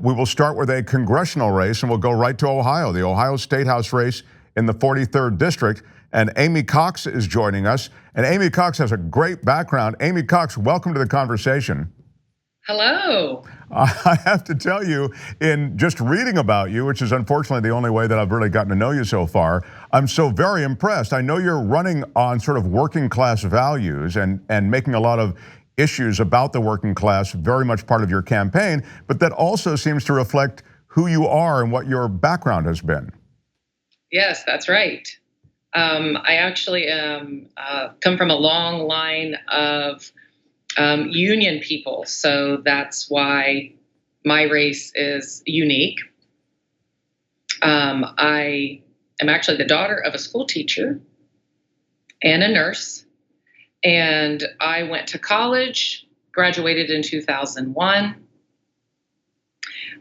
We will start with a congressional race and we'll go right to Ohio, the Ohio State House race in the 43rd District. And Amy Cox is joining us. And Amy Cox has a great background. Amy Cox, welcome to the conversation. Hello. I have to tell you, in just reading about you, which is unfortunately the only way that I've really gotten to know you so far, I'm so very impressed. I know you're running on sort of working class values and making a lot of issues about the working class very much part of your campaign, but that also seems to reflect who you are and what your background has been. Yes, that's right. I actually come from a long line of union people, so that's why my race is unique. I am actually the daughter of a school teacher and a nurse, and I went to college, graduated in 2001.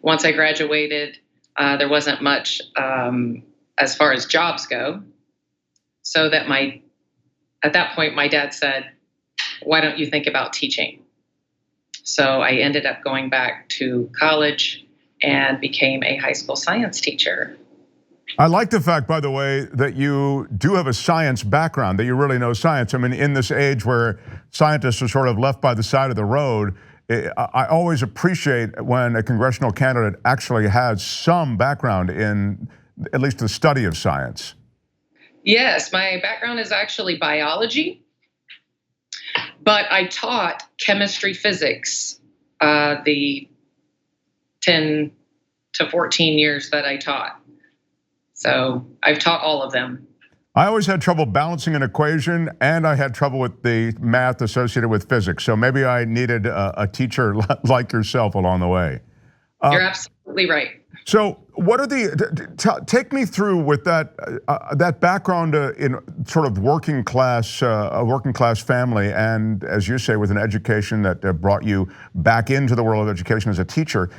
Once I graduated, there wasn't much as far as jobs go, so that at that point my dad said, why don't you think about teaching? So I ended up going back to college and became a high school science teacher. I like the fact, by the way, that you do have a science background, that you really know science. I mean, in this age where scientists are sort of left by the side of the road, I always appreciate when a congressional candidate actually has some background in at least the study of science. Yes, my background is actually biology, but I taught chemistry, physics, the 10 to 14 years that I taught. So I've taught all of them. I always had trouble balancing an equation, and I had trouble with the math associated with physics. So maybe I needed a teacher like yourself along the way. You're absolutely right. So what are take me through with that background in sort of working class, a working class family, and as you say, with an education that brought you back into the world of education as a teacher.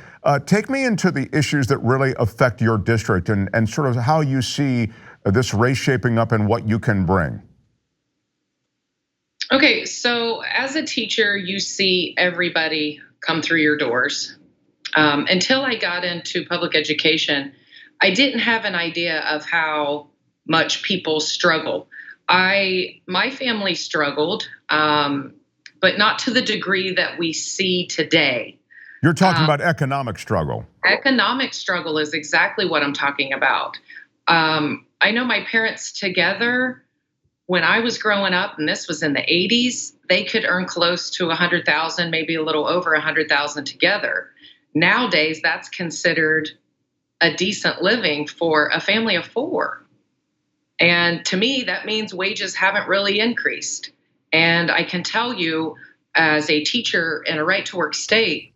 Take me into the issues that really affect your district and sort of how you see this race shaping up and what you can bring. Okay, so as a teacher, you see everybody come through your doors. Until I got into public education, I didn't have an idea of how much people struggle. My family struggled, but not to the degree that we see today. You're talking about economic struggle. Economic struggle is exactly what I'm talking about. I know my parents together, when I was growing up, and this was in the 80s, they could earn close to 100,000, maybe a little over 100,000 together. Nowadays, that's considered a decent living for a family of four. And to me, that means wages haven't really increased. And I can tell you, as a teacher in a right-to-work state,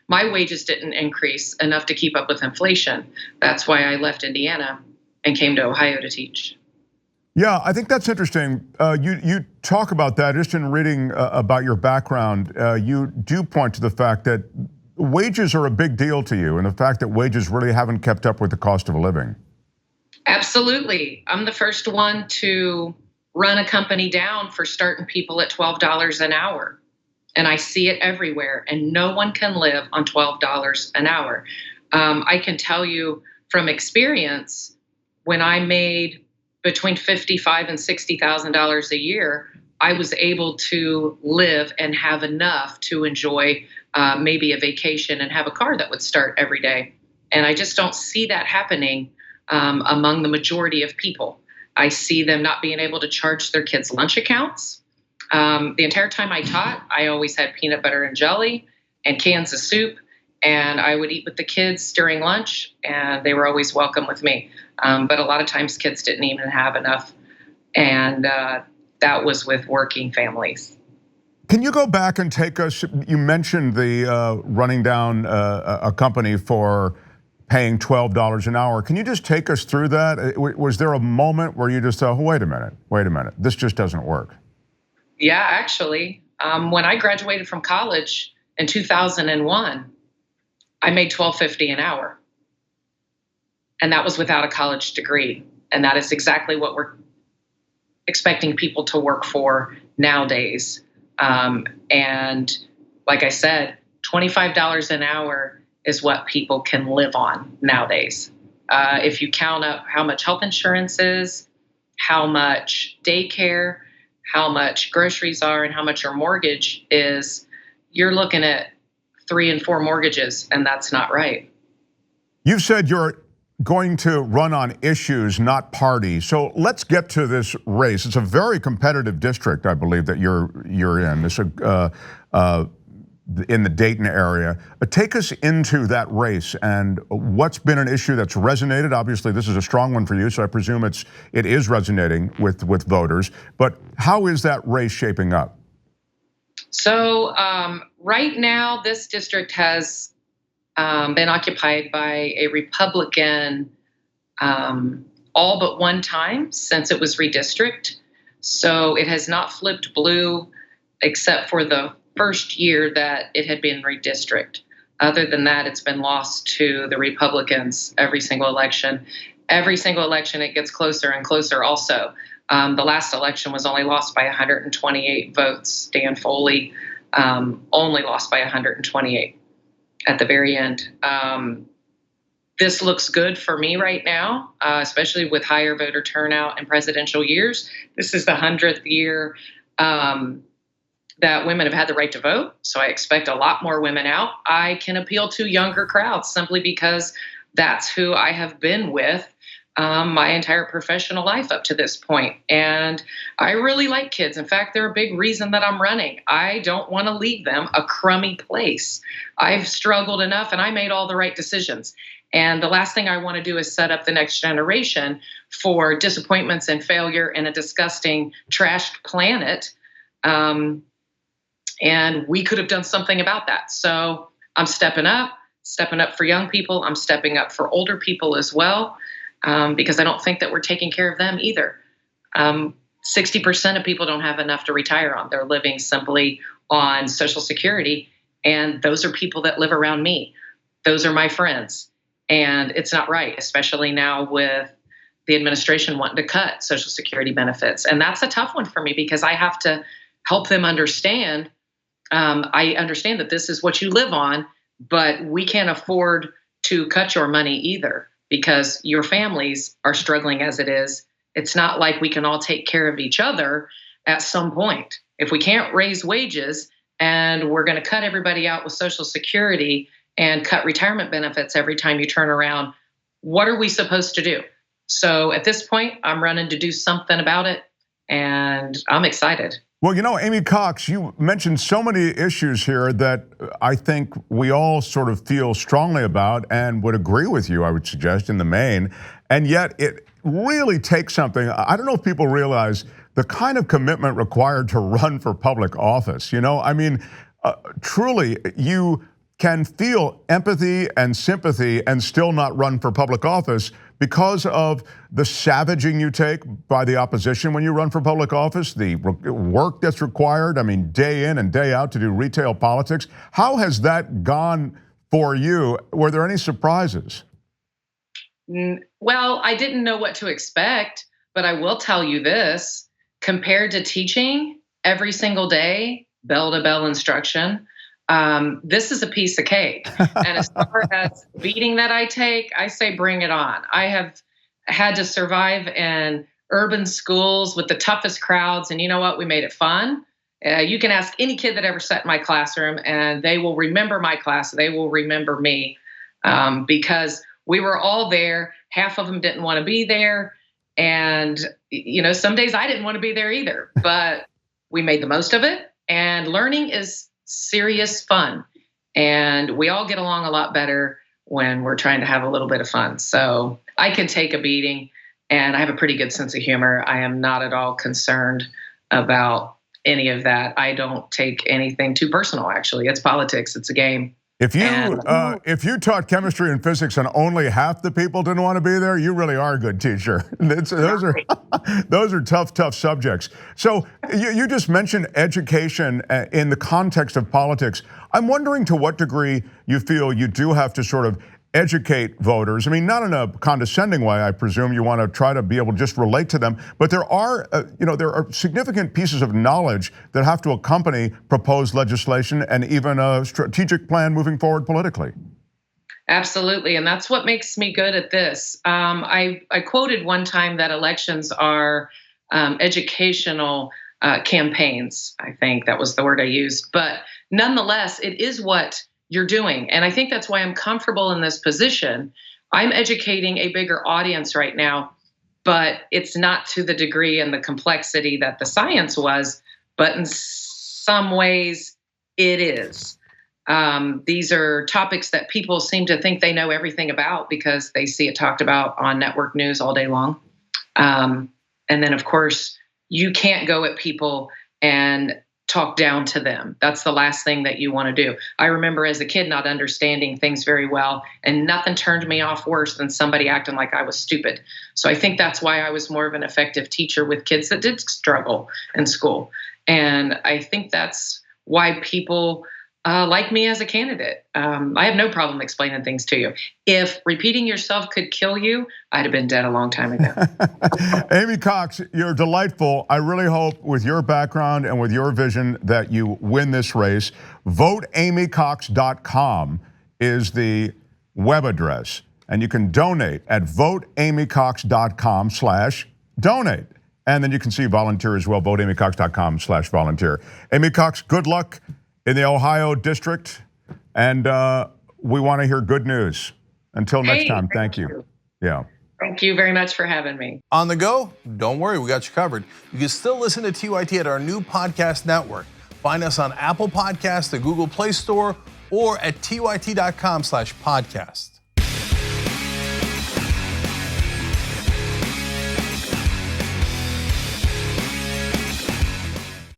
my wages didn't increase enough to keep up with inflation. That's why I left Indiana and came to Ohio to teach. Yeah, I think that's interesting. You talk about that just in reading about your background. You do point to the fact that wages are a big deal to you and the fact that wages really haven't kept up with the cost of living. Absolutely. I'm the first one to run a company down for starting people at $12 an hour. And I see it everywhere, and no one can live on $12 an hour. I can tell you from experience, when I made between $55,000 and $60,000 a year, I was able to live and have enough to enjoy maybe a vacation and have a car that would start every day. And I just don't see that happening among the majority of people. I see them not being able to charge their kids' lunch accounts. The entire time I taught, I always had peanut butter and jelly and cans of soup, and I would eat with the kids during lunch, and they were always welcome with me. But a lot of times kids didn't even have enough, and that was with working families. Can you go back and take us, you mentioned the running down a company for paying $12 an hour. Can you just take us through that? Was there a moment where you just thought, oh, wait a minute, this just doesn't work? Yeah, actually, when I graduated from college in 2001, I made $12.50 an hour. And that was without a college degree. And that is exactly what we're expecting people to work for nowadays. And like I said, $25 an hour is what people can live on nowadays. If you count up how much health insurance is, how much daycare, how much groceries are, and how much your mortgage is, you're looking at 3 and 4 mortgages, and that's not right. You've said you're going to run on issues, not party. So let's get to this race. It's a very competitive district, I believe, that you're in. This in the Dayton area. Take us into that race and what's been an issue that's resonated. Obviously, this is a strong one for you, so I presume it is resonating with voters. But how is that race shaping up? So right now, this district has been occupied by a Republican all but one time since it was redistricted. So it has not flipped blue except for the first year that it had been redistricted. Other than that, it's been lost to the Republicans every single election. Every single election, it gets closer and closer also. The last election was only lost by 128 votes. Dan Foley only lost by 128 at the very end. This looks good for me right now, especially with higher voter turnout in presidential years. This is the 100th year that women have had the right to vote. So I expect a lot more women out. I can appeal to younger crowds simply because that's who I have been with my entire professional life up to this point. And I really like kids. In fact, they're a big reason that I'm running. I don't want to leave them a crummy place. I've struggled enough and I made all the right decisions. And the last thing I want to do is set up the next generation for disappointments and failure in a disgusting, trashed planet. And we could have done something about that. So I'm stepping up for young people. I'm stepping up for older people as well, because I don't think that we're taking care of them either. 60% of people don't have enough to retire on. They're living simply on Social Security. And those are people that live around me. Those are my friends. And it's not right, especially now with the administration wanting to cut Social Security benefits. And that's a tough one for me because I have to help them understand. I understand that this is what you live on, but we can't afford to cut your money either because your families are struggling as it is. It's not like we can all take care of each other at some point. If we can't raise wages and we're going to cut everybody out with Social Security and cut retirement benefits every time you turn around, what are we supposed to do? So at this point, I'm running to do something about it, and I'm excited. Well, you know, Amy Cox, you mentioned so many issues here that I think we all sort of feel strongly about and would agree with you, I would suggest, in the main. And yet it really takes something. I don't know if people realize the kind of commitment required to run for public office. You know, I mean, truly, you can feel empathy and sympathy and still not run for public office because of the savaging you take by the opposition when you run for public office, the work that's required, I mean, day in and day out to do retail politics. How has that gone for you? Were there any surprises? Well, I didn't know what to expect, but I will tell you this. Compared to teaching every single day, bell to bell instruction, this is a piece of cake. And as far as beating that I take, I say bring it on. I have had to survive in urban schools with the toughest crowds. And you know what? We made it fun. You can ask any kid that ever sat in my classroom and they will remember my class. They will remember me because we were all there. Half of them didn't want to be there. And, you know, some days I didn't want to be there either, but we made the most of it. And learning is serious fun. And we all get along a lot better when we're trying to have a little bit of fun. So I can take a beating and I have a pretty good sense of humor. I am not at all concerned about any of that. I don't take anything too personal, actually. It's politics. It's a game. If you taught chemistry and physics and only half the people didn't want to be there, you really are a good teacher. Those are tough subjects. So you just mentioned education in the context of politics. I'm wondering to what degree you feel you do have to sort of educate voters. I mean, not in a condescending way, I presume. You want to try to be able to just relate to them. But there are, there are significant pieces of knowledge that have to accompany proposed legislation and even a strategic plan moving forward politically. Absolutely. And that's what makes me good at this. I quoted one time that elections are educational campaigns. I think that was the word I used. But nonetheless, it is what you're doing. And I think that's why I'm comfortable in this position. I'm educating a bigger audience right now, but it's not to the degree and the complexity that the science was, but in some ways it is. These are topics that people seem to think they know everything about because they see it talked about on network news all day long. And then, of course, you can't go at people and talk down to them. That's the last thing that you want to do. I remember as a kid not understanding things very well, and nothing turned me off worse than somebody acting like I was stupid. So I think that's why I was more of an effective teacher with kids that did struggle in school. And I think that's why people like me as a candidate. I have no problem explaining things to you. If repeating yourself could kill you, I'd have been dead a long time ago. Amy Cox, you're delightful. I really hope with your background and with your vision that you win this race. VoteAmyCox.com is the web address, and you can donate at VoteAmyCox.com/donate. And then you can see volunteer as well, VoteAmyCox.com/volunteer. Amy Cox, good luck in the Ohio district, and we want to hear good news. Until next time, thank you. Yeah. Thank you very much for having me. On the go? Don't worry, we got you covered. You can still listen to TYT at our new podcast network. Find us on Apple Podcasts, the Google Play Store, or at tyt.com/podcast.